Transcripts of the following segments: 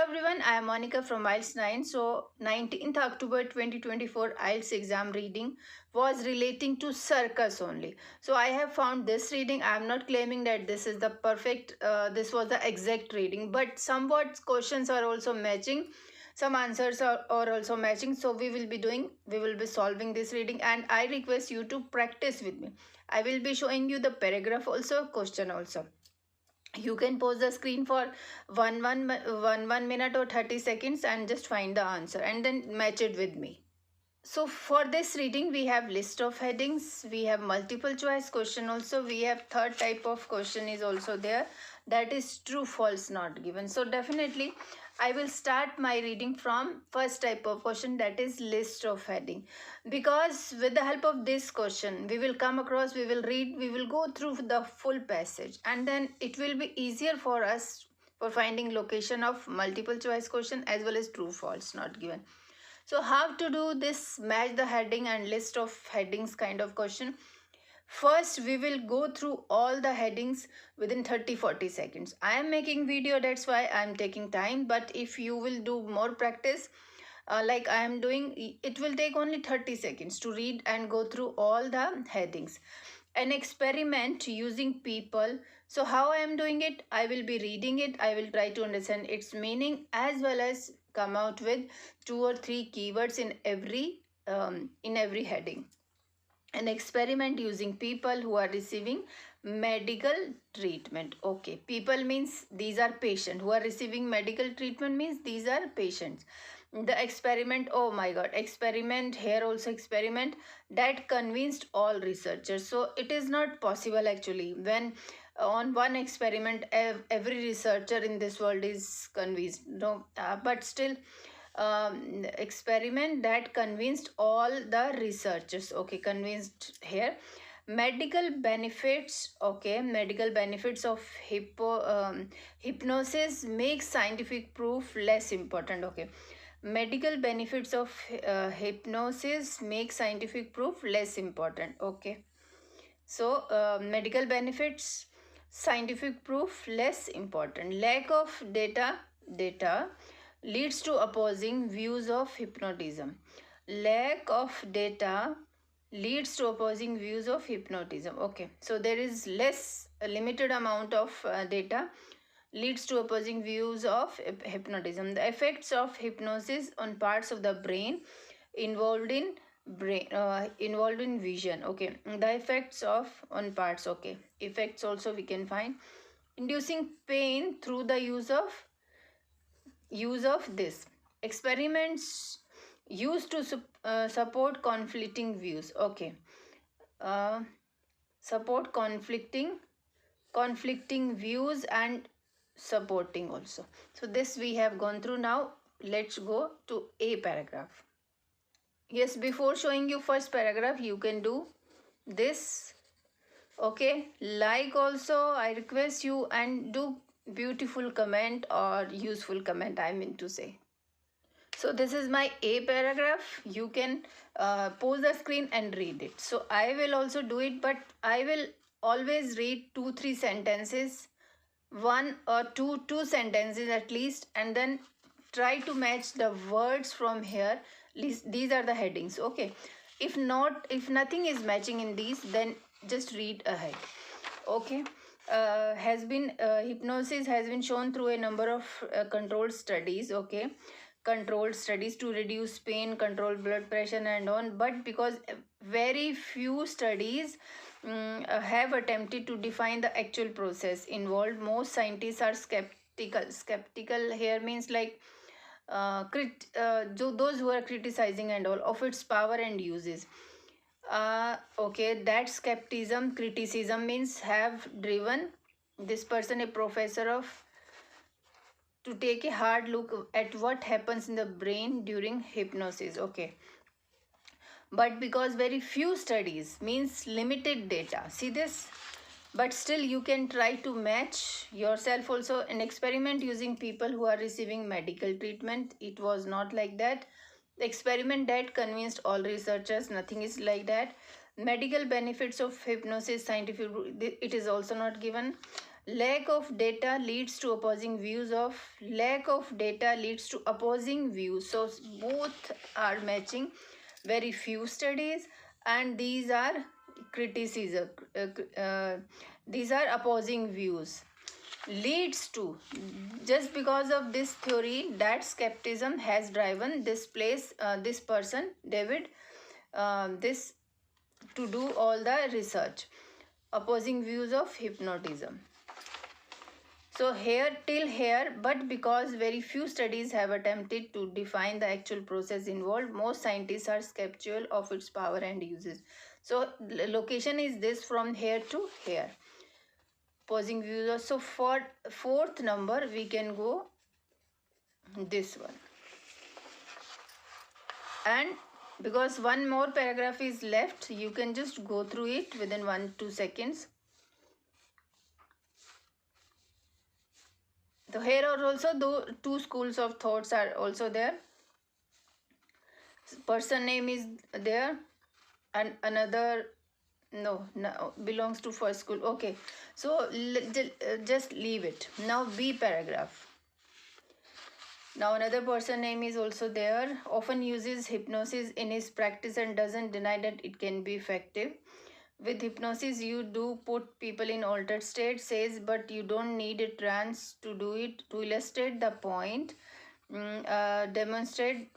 everyone, I am Monica from IELTS 9. So 19th October 2024 IELTS exam reading was relating to circus only. So I have found this reading. I am not claiming that this is the perfect, this was the exact reading, but somewhat questions are also matching. Some answers are also matching. So we will be solving this reading, and I request you to practice with me. I will be showing you the paragraph also, question also. You can pause the screen for one minute or 30 seconds and just find the answer and then match it with me. So for this reading we have list of headings, we have multiple choice question also, we have third type of question is also there, that is true false not given. So definitely I will start my reading from first type of question, that is list of heading, because with the help of this question we will come across, we will read, we will go through the full passage, and then it will be easier for us for finding location of multiple choice question as well as true false not given. So how to do this match the heading and list of headings kind of question? First, we will go through all the headings within 30-40 seconds. I am making video, that's why I am taking time. But if you will do more practice, like I am doing, it will take only 30 seconds to read and go through all the headings. An experiment using people. So how I am doing it? I will be reading it. I will try to understand its meaning as well as come out with 2 or 3 keywords in every heading. An experiment using people who are receiving medical treatment. Okay, people means these are patients. Who are receiving medical treatment means these are patients. The experiment, oh my god, experiment, here also experiment, that convinced all researchers. So it is not possible actually when on one experiment every researcher in this world is convinced, no, but still experiment that convinced all the researchers. Okay, convinced here. Medical benefits. Okay, medical benefits of hypnosis makes scientific proof less important. Okay, medical benefits of hypnosis make scientific proof less important. Okay, so medical benefits, scientific proof less important. Lack of data leads to opposing views of hypnotism. Lack of data leads to opposing views of hypnotism. Okay, so there is a limited amount of data leads to opposing views of hypnotism. The effects of hypnosis on parts of the brain involved in vision. Okay, the effects of on parts. Okay, effects also we can find. Inducing pain through the use of this. Experiments used to support conflicting views. Okay, support conflicting views and supporting also. So this we have gone through. Now let's go to a paragraph. Yes, before showing you first paragraph, you can do this. Okay, like also I request you, and do beautiful comment or useful comment, I mean to say. So this is my a paragraph. You can pause the screen and read it. So I will also do it, but I will always read 2-3 sentences, one or two sentences at least, and then try to match the words from here. These are the headings. Okay, if nothing is matching in these, then just read ahead. Okay, hypnosis has been shown through a number of controlled studies. Okay, controlled studies to reduce pain, control blood pressure and on, but because very few studies have attempted to define the actual process involved, most scientists are skeptical here means like those who are criticizing and all of its power and uses. Okay, that criticism means have driven this person, a professor of, to take a hard look at what happens in the brain during hypnosis. Okay, but because very few studies means limited data, see this, but still you can try to match yourself also. An experiment using people who are receiving medical treatment, it was not like that. The experiment that convinced all researchers, nothing is like that. Medical benefits of hypnosis, scientific, it is also not given. Lack of data leads to opposing views of lack of data leads to opposing views. So both are matching. Very few studies, and these are criticism. These are opposing views. Leads to, just because of this theory, that skepticism has driven this person David, this to do all the research. Opposing views of hypnotism. So here, but because very few studies have attempted to define the actual process involved, most scientists are skeptical of its power and uses. So location is this, from here to here. Opposing views. So for fourth number, we can go this one. And because one more paragraph is left, you can just go through it within 1-2 seconds. So here are also two schools of thoughts are also there. Person name is there, and another no belongs to first school. Okay, so just leave it. Now B paragraph. Now another person name is also there. Often uses hypnosis in his practice and doesn't deny that it can be effective. With hypnosis, you do put people in altered state, says, but you don't need a trance to do it. To illustrate the point, demonstrate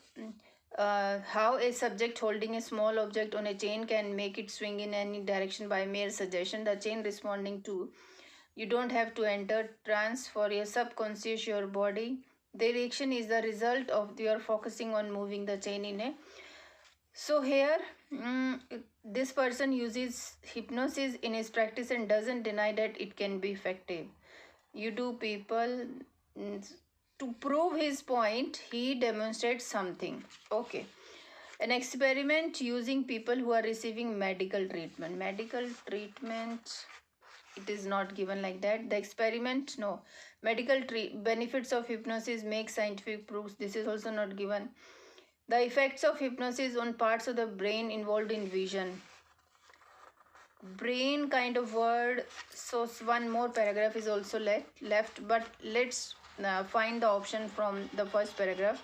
how a subject holding a small object on a chain can make it swing in any direction by mere suggestion, the chain responding to. You don't have to enter trance for your subconscious, your body. The reaction is the result of your focusing on moving the chain in a. So here, this person uses hypnosis in his practice and doesn't deny that it can be effective. You do people, to prove his point, he demonstrates something. Okay. An experiment using people who are receiving medical treatment. Medical treatment, it is not given like that. The experiment, no. Medical benefits of hypnosis make scientific proofs. This is also not given. The effects of hypnosis on parts of the brain involved in vision. Brain kind of word. So one more paragraph is also left. But let's find the option from the first paragraph.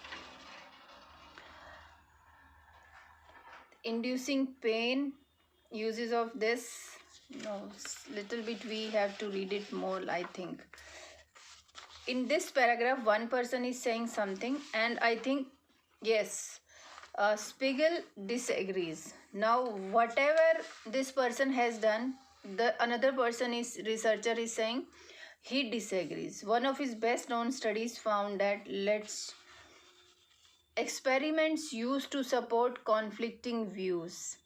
Inducing pain. Uses of this. No, little bit we have to read it more, I think. In this paragraph, one person is saying something, and I think, yes, Spiegel disagrees. Now, whatever this person has done, the another person is researcher is saying he disagrees. One of his best known studies found that experiments used to support conflicting views.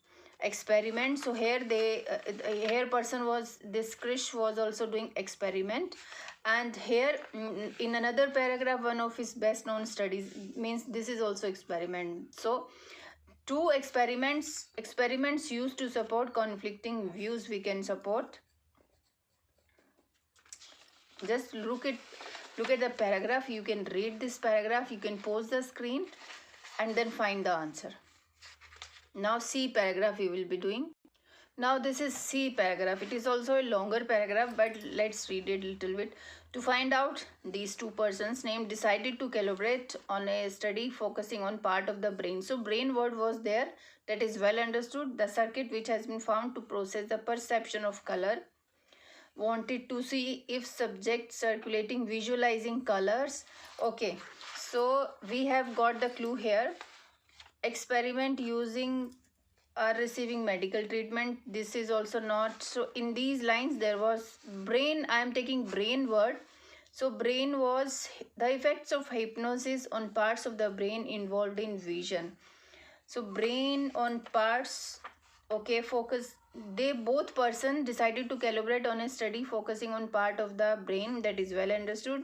Experiment. So here here person was, this Krish was also doing experiment, and here in another paragraph, one of his best known studies, means this is also experiment. So two experiments used to support conflicting views we can support. Just look at the paragraph. You can read this paragraph, you can pause the screen and then find the answer. Now C paragraph we will be doing. Now this is C paragraph. It is also a longer paragraph, but let's read it a little bit. To find out, these two persons named decided to collaborate on a study focusing on part of the brain. So brain word was there, that is well understood. The circuit which has been found to process the perception of color. Wanted to see if subject circulating visualizing colors. Okay, so we have got the clue here. Experiment using receiving medical treatment. This is also not. So in these lines there was brain. I am taking brain word. So brain was the effects of hypnosis on parts of the brain involved in vision. So brain on parts. Okay, focus. They both person decided to collaborate on a study focusing on part of the brain, that is well understood.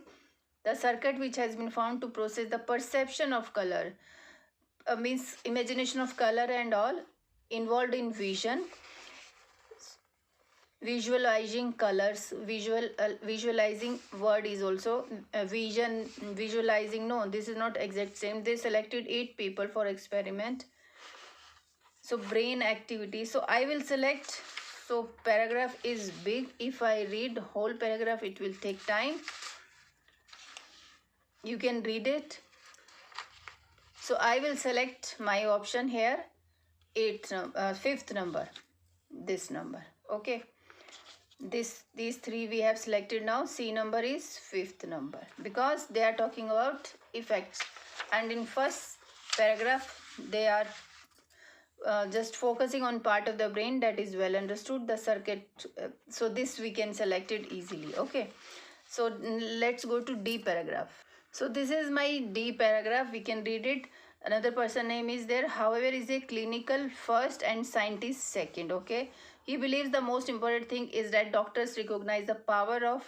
The circuit which has been found to process the perception of color, means imagination of color and all, involved in vision. Visualizing colors, visualizing word is also vision, visualizing. No, this is not exact same. They selected 8 people for experiment. So brain activity. So I will select So paragraph is big. If I read whole paragraph, it will take time. You can read it. So I will select my option here, fifth number, this number. Okay. These three we have selected now. C number is fifth number because they are talking about effects, and in first paragraph they are just focusing on part of the brain that is well understood, the circuit. So this we can select it easily. Okay, so let's go to D paragraph. So this is my D paragraph. We can read it. Another person name is there, however is a clinical first and scientist second. Okay, he believes the most important thing is that doctors recognize the power of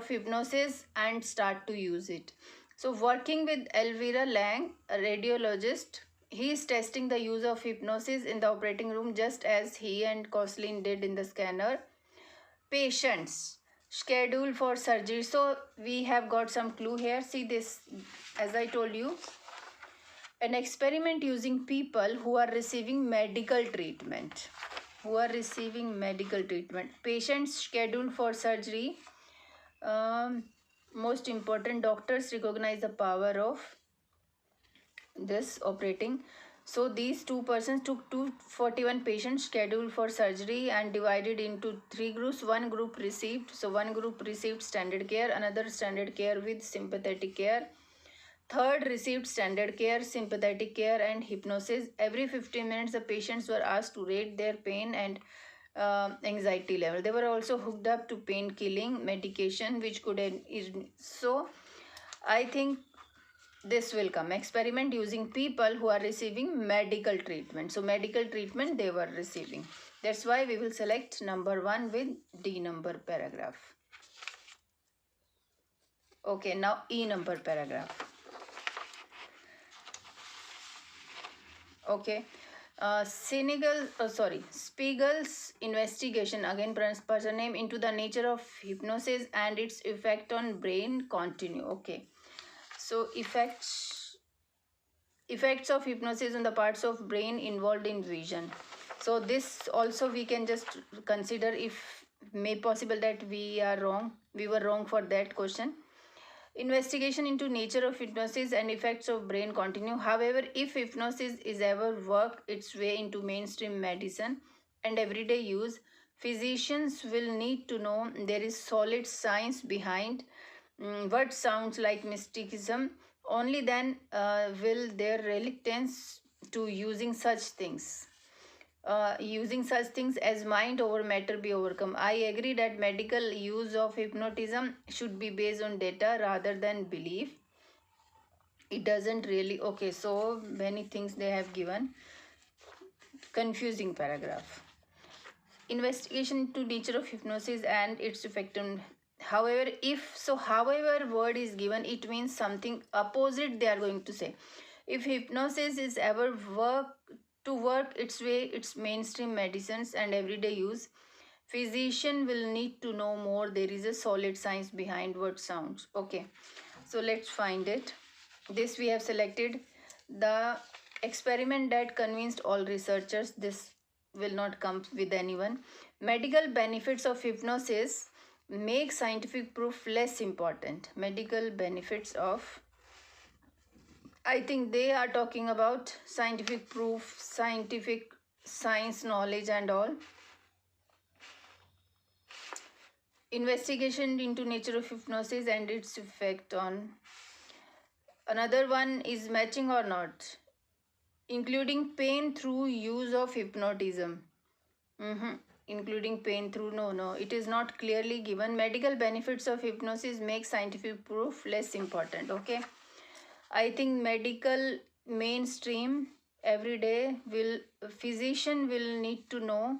hypnosis and start to use it. So working with Elvira Lang, a radiologist, he is testing the use of hypnosis in the operating room just as he and Coslin did in the scanner. Patients scheduled for surgery. So we have got some clue here. See this, as I told you, an experiment using people who are receiving medical treatment. Patients scheduled for surgery. Most important, doctors recognize the power of this operating. So these two persons took 241 patients scheduled for surgery and divided into three groups. One group received standard care, another standard care with sympathetic care, third received standard care, sympathetic care and hypnosis. Every 15 minutes the patients were asked to rate their pain and anxiety level. They were also hooked up to pain killing medication which could so I think this will come. Experiment using people who are receiving medical treatment. So medical treatment they were receiving. That's why we will select number 1 with D number paragraph. Okay, now E number paragraph. Okay. Spiegel's investigation, again person name, into the nature of hypnosis and its effect on brain continue. Okay. So effects of hypnosis on the parts of brain involved in vision. So this also we can just consider if may possible that we were wrong for that question. Investigation into nature of hypnosis and effects of brain continue. However, if hypnosis is ever work its way into mainstream medicine and everyday use, physicians will need to know there is solid science behind what sounds like mysticism. Only then will their reluctance to using such things as mind over matter be overcome. I agree that medical use of hypnotism should be based on data rather than belief. It doesn't really. Okay, so many things they have given. Confusing paragraph. Investigation into nature of hypnosis and its effect on. However word is given, it means something opposite they are going to say. If hypnosis is ever work its way its mainstream medicines and everyday use, physician will need to know more. There is a solid science behind what sounds. Okay, so let's find it. This we have selected. The experiment that convinced all researchers. This will not come with anyone. Medical benefits of hypnosis make scientific proof less important. Medical benefits of, I think they are talking about scientific proof, science knowledge and all. Investigation into nature of hypnosis and its effect on. Another one is matching or not. Including pain through use of hypnotism. Including pain through, no, it is not clearly given. Medical benefits of hypnosis make scientific proof less important. Okay, I think medical mainstream everyday physician will need to know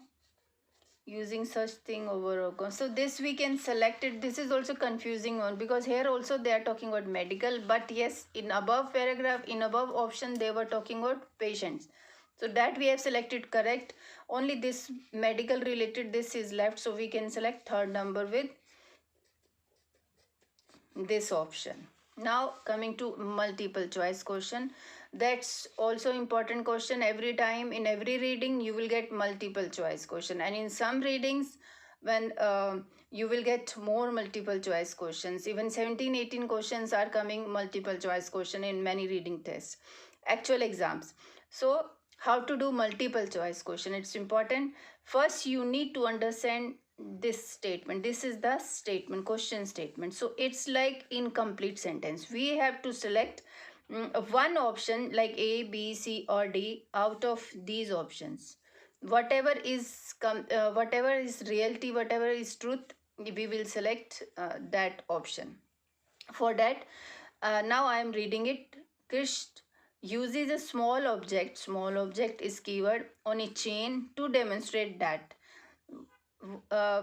using such thing over. So this we can select it. This is also confusing one because here also they are talking about medical, but yes, in above option they were talking about patients. So that we have selected correct. Only this medical related this is left, so we can select third number with this option. Now coming to multiple choice question, that's also important question. Every time in every reading you will get multiple choice question, and in some readings when you will get more multiple choice questions. Even 17-18 questions are coming multiple choice question in many reading tests, actual exams. So how to do multiple choice question, it's important. First you need to understand this statement. This is the statement, question statement. So it's like incomplete sentence. We have to select one option like A, B, C or D out of these options. Whatever is whatever is reality, whatever is truth, we will select that option. For that, now I am reading it. Krish uses a small object is keyword, on a chain to demonstrate that. uh,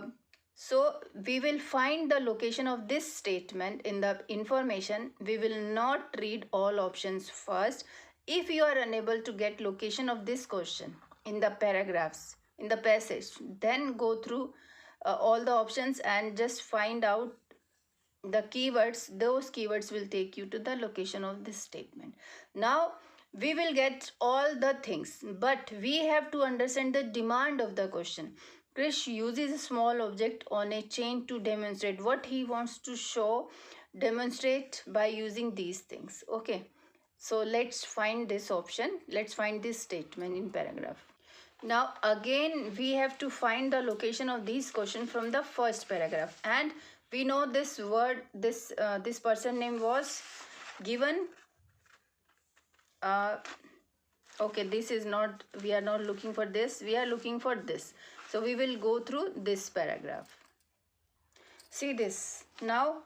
so we will find the location of this statement in the information. We will not read all options first. If you are unable to get location of this question in the paragraphs, in the passage, then go through all the options and just find out the keywords. Those keywords will take you to the location of this statement. Now we will get all the things, but we have to understand the demand of the question. Krish uses a small object on a chain to demonstrate what he wants to show, demonstrate by using these things. Okay, so let's find this option. Let's find this statement in paragraph. Now again we have to find the location of these question from the first paragraph, and we know this word, this person name was given. uh, okay, this is not, we are not looking for this, we are looking for this. So we will go through this paragraph. See this. Now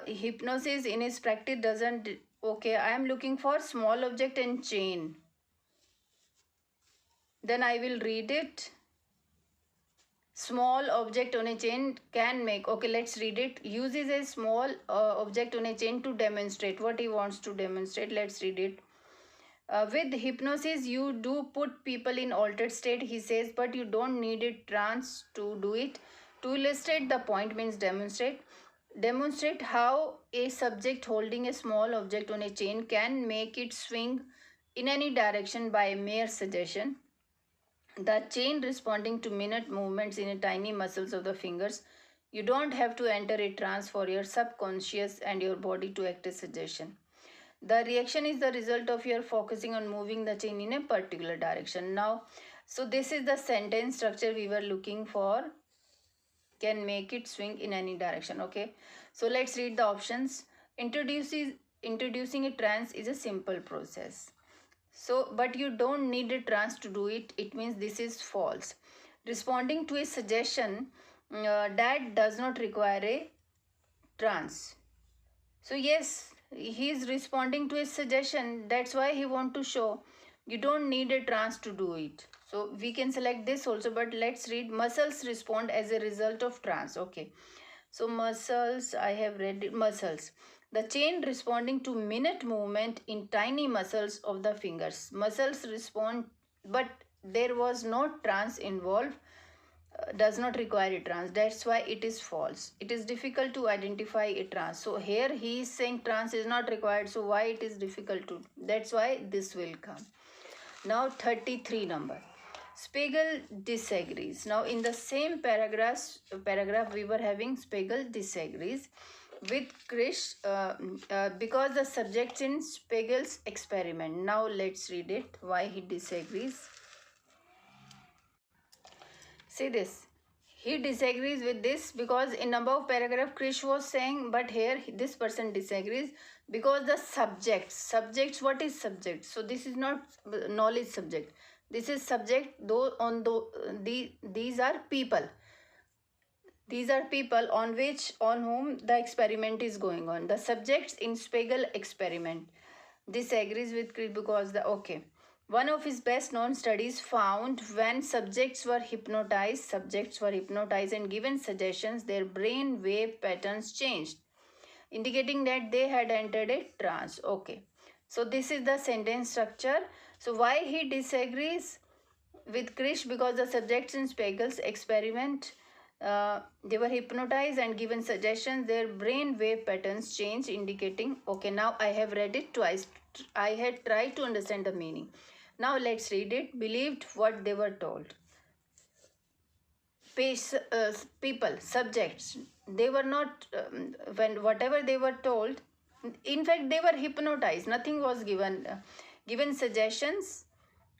hypnosis in his practice doesn't. Okay, I am looking for small object and chain. Then I will read it. Small object on a chain can make. Okay, let's read it. Uses a small object on a chain to demonstrate what he wants to demonstrate. Let's read it. With hypnosis, you do put people in altered state, he says, but you don't need a trance to do it. To illustrate the point means demonstrate. Demonstrate how a subject holding a small object on a chain can make it swing in any direction by mere suggestion. The chain responding to minute movements in a tiny muscles of the fingers. You don't have to enter a trance for your subconscious and your body to act as suggestion. The reaction is the result of your focusing on moving the chain in a particular direction. Now, so this is the sentence structure we were looking for. Can make it swing in any direction. Okay, so let's read the options. Introducing a trance is a simple process. So, but you don't need a trance to do it. It means this is false. Responding to a suggestion, that does not require a trance. So yes, he is responding to a suggestion. That's why he want to show you don't need a trance to do it. So we can select this also, but let's read muscles respond as a result of trance. Okay. So muscles, I have read it, muscles. The chain responding to minute movement in tiny muscles of the fingers. Muscles respond, but there was no trance involved. Does not require a trance. That's why it is false. It is difficult to identify a trance. So here he is saying trance is not required. So why it is difficult to? That's why this will come. Now 33 number. Spiegel disagrees. Now in the same paragraph we were having Spiegel disagrees with Krish because the subjects in Spiegel's experiment. Now let's read it. Why he disagrees. See this. He disagrees with this because in above paragraph Krish was saying, but here this person disagrees because the subjects, what is subject? So this is not knowledge subject. This is subject, though on these are people. These are people on whom the experiment is going on. The subjects in Spiegel experiment disagrees with Krish because the okay. One of his best known studies found when subjects were hypnotized and given suggestions, their brain wave patterns changed, indicating that they had entered a trance. Okay. So this is the sentence structure. So why he disagrees with Krish? Because the subjects in Spiegel's experiment They were hypnotized and given suggestions. Their brain wave patterns changed, indicating, okay, now I have read it twice. I had tried to understand the meaning. Now let's read it. Believed what they were told. People, subjects, they were not, when whatever they were told, in fact, they were hypnotized. Nothing was given. Given suggestions,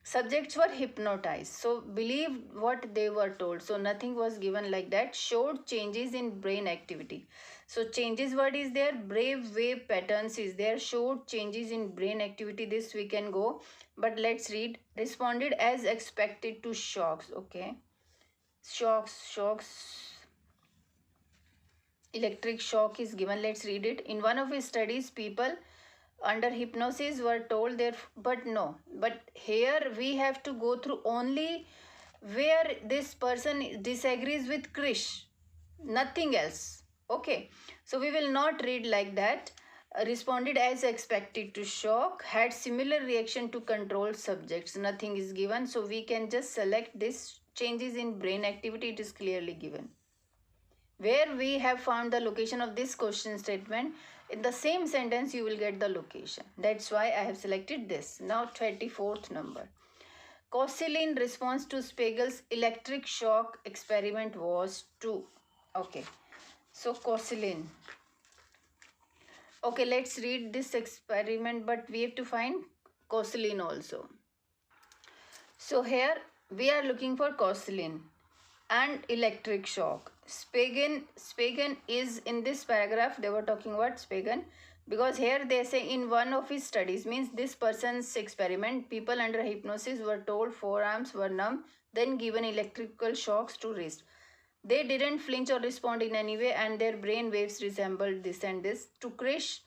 subjects were hypnotized. So believe what they were told. So nothing was given like that. Showed changes in brain activity. So changes word is there. Brave wave patterns is there. Showed changes in brain activity. This we can go. But let's read. Responded as expected to shocks. Okay. Shocks. Electric shock is given. Let's read it. In one of his studies, people under hypnosis were told their, but no, but here we have to go through only where this person disagrees with Krish, nothing else. Okay, so we will not read like that. Responded as expected to shock, had similar reaction to control subjects, nothing is given. So we can just select this changes in brain activity. It is clearly given. Where we have found the location of this question statement, in the same sentence you will get the location. That's why I have selected this. Now 34th number. Kosilin response to Spiegel's electric shock experiment was 2. Okay. So Kosilin. Okay, let's read this experiment, but we have to find Kosilin also. So here we are looking for Kosilin and electric shock. Spigen is in this paragraph. They were talking about Spigen because here they say in one of his studies, means this person's experiment, people under hypnosis were told forearms were numb, then given electrical shocks to wrist. They didn't flinch or respond in any way, and their brain waves resembled this and this. To Krish,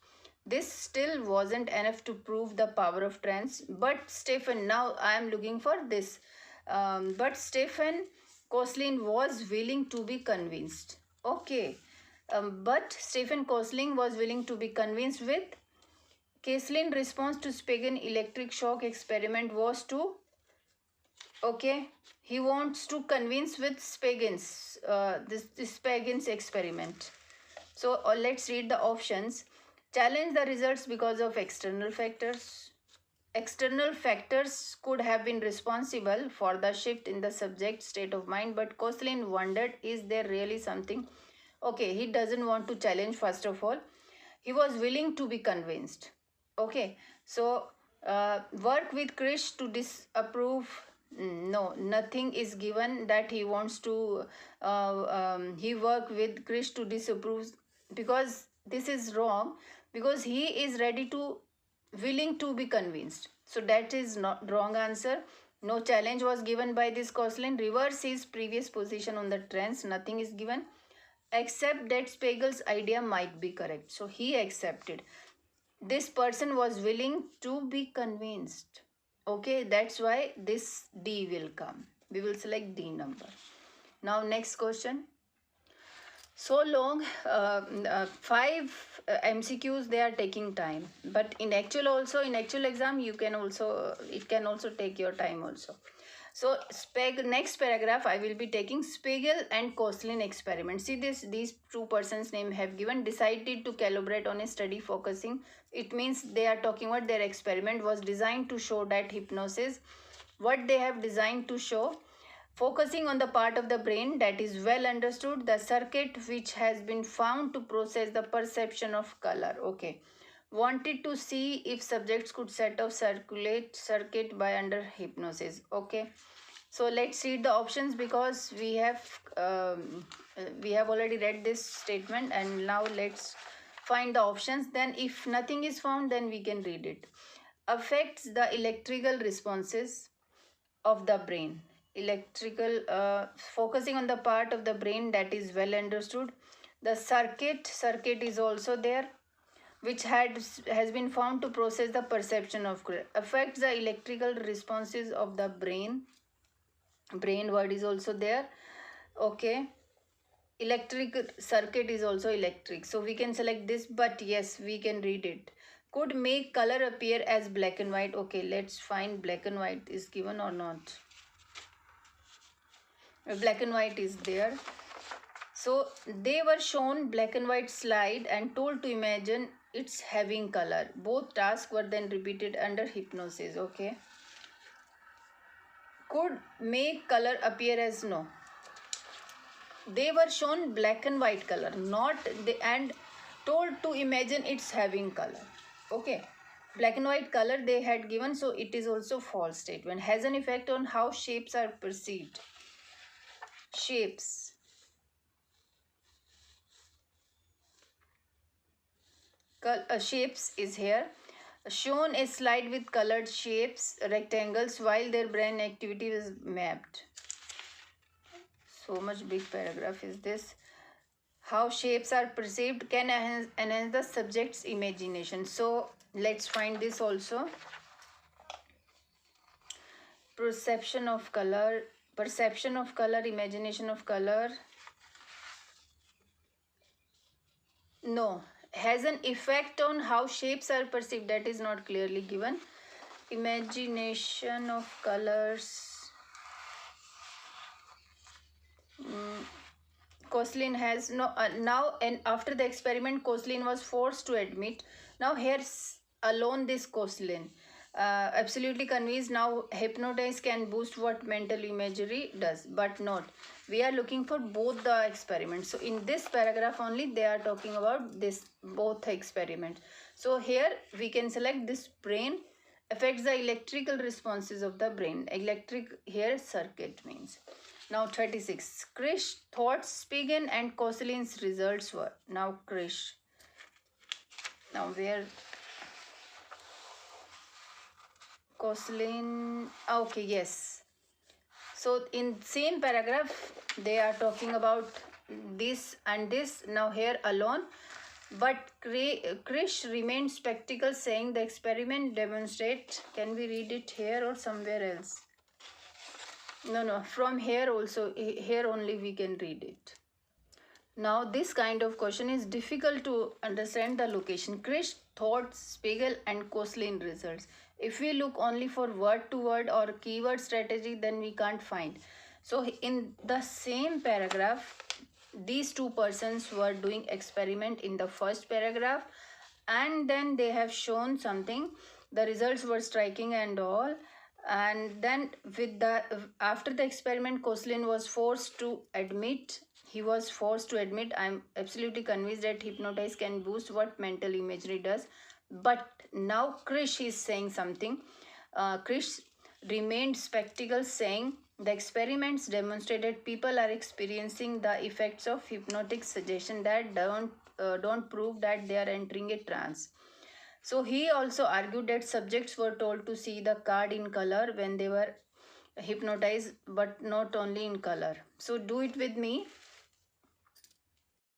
this still wasn't enough to prove the power of trance. But Stephen, now I am looking for this. But Stephen Koslin was willing to be convinced. Okay. But Stephen Kosling was willing to be convinced with Keslin's response to Spigen electric shock experiment was to, okay, he wants to convince with Spigen's, this Spigen's experiment. So let's read the options. Challenge the results because of external factors. External factors could have been responsible for the shift in the subject's state of mind, but Koslin wondered, is there really something? Okay, he doesn't want to challenge first of all. He was willing to be convinced. Okay, so work with Krish to disapprove. No, nothing is given that he wants to, he work with Krish to disapprove, because this is wrong, because he is ready to, willing to be convinced. So that is not wrong answer. No challenge was given by this Koslin. Reverse his previous position on the trance. Nothing is given except that Spiegel's idea might be correct. So he accepted. This person was willing to be convinced. Okay, that's why this D will come. We will select D number. Now next question. So long, 5 MCQs, they are taking time, but in actual also, in actual exam you can also, it can also take your time also. So next paragraph I will be taking Spiegel and Koslin experiment. See this, these two persons name have given, decided to calibrate on a study focusing. It means they are talking about their experiment was designed to show that hypnosis, what they have designed to show, focusing on the part of the brain that is well understood, the circuit which has been found to process the perception of color. Okay. Wanted to see if subjects could set off circuit by under hypnosis. Okay. So let's read the options, because we have already read this statement, and now let's find the options. Then if nothing is found, then we can read it. Affects the electrical responses of the brain. Focusing on the part of the brain that is well understood. The circuit is also there, which has been found to process the perception of color. Affects the electrical responses of the brain. Brain word is also there. Okay. Electric circuit is also electric. So we can select this, but yes, we can read it. Could make color appear as black and white. Okay, let's find black and white is given or not. Black and white is there. So they were shown black and white slide and told to imagine it's having color. Both tasks were then repeated under hypnosis. Okay. Could make color appear as no. They were shown black and white color, not the, and told to imagine it's having color. Okay. Black and white color they had given, so it is also false statement. Has an effect on how shapes are perceived. Shapes. Shapes is here. Shown a slide with colored shapes, rectangles, while their brain activity is mapped. So much big paragraph is this. How shapes are perceived can enhance the subject's imagination. So let's find this also. Perception of color, imagination of color. No, has an effect on how shapes are perceived. That is not clearly given. Imagination of colors. Coslin has no now, and after the experiment Coslin was forced to admit. Now here's alone this Coslin absolutely convinced now hypnotize can boost what mental imagery does, but not. We are looking for both the experiments. So in this paragraph only they are talking about this both experiments. So here we can select this brain affects the electrical responses of the brain. Electric here circuit means. Now 36. Krish thoughts Spigen and Koslin's results were. Now Krish. Now where Koslin. Okay, yes. So in same paragraph they are talking about this and this. Now here alone. But Krish remained skeptical, saying the experiment demonstrate. Can we read it here or somewhere else? No, from here also, here only we can read it. Now this kind of question is difficult to understand the location. Krish thoughts, Spiegel and Koslin results. If we look only for word to word or keyword strategy, then we can't find. So in the same paragraph, these two persons were doing experiment in the first paragraph, and then they have shown something. The results were striking and all. And then with the after the experiment Koslin was forced to admit, I'm absolutely convinced that hypnotize can boost what mental imagery does. But now Krish is saying something. Krish remained skeptical, saying the experiments demonstrated people are experiencing the effects of hypnotic suggestion that don't prove that they are entering a trance. So he also argued that subjects were told to see the card in color when they were hypnotized, but not only in color. So do it with me.